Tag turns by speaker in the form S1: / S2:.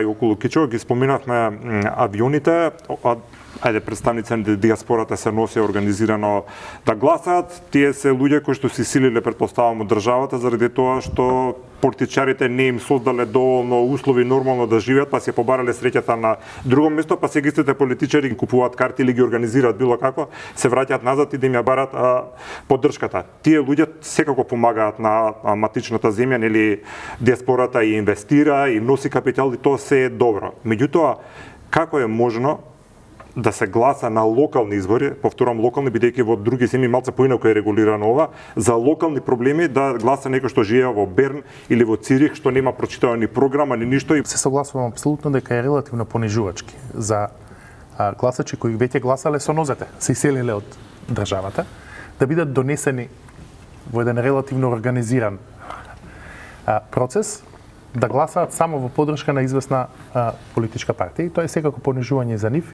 S1: И околу Кичо ги споменавме авионите, ајде представници на диаспората се носи организирано да гласаат. Тие се луѓе кои што си силиле, претпоставам, од државата заради тоа што политичарите не им создале доволно услови нормално да живеат, па се побарале среќата на друго место, па сега истите политичари ги купуваат карти или ги организираат било како, се враќаат назад и да им ја барат поддршката. Тие луѓе секако помагаат на матичната земја, нели диаспората и инвестира, и носи капитал, и тоа се е добро. Меѓутоа, како е можно да се гласа на локални избори, повторам локални, бидејќи во други земји малце поинаку е регулирано ова, за локални проблеми да гласа некој што живее во Берн или во Цирих, што нема прочитано ни програма, ни ништо.
S2: Се согласувам апсолутно дека е релативно понижувачки за гласачи кои веќе гласале со нозете, се иселиле од државата, да бидат донесени во еден релативно организиран процес, да гласаат само во поддршка на известна политичка партија, и тоа е секако понижување за нив.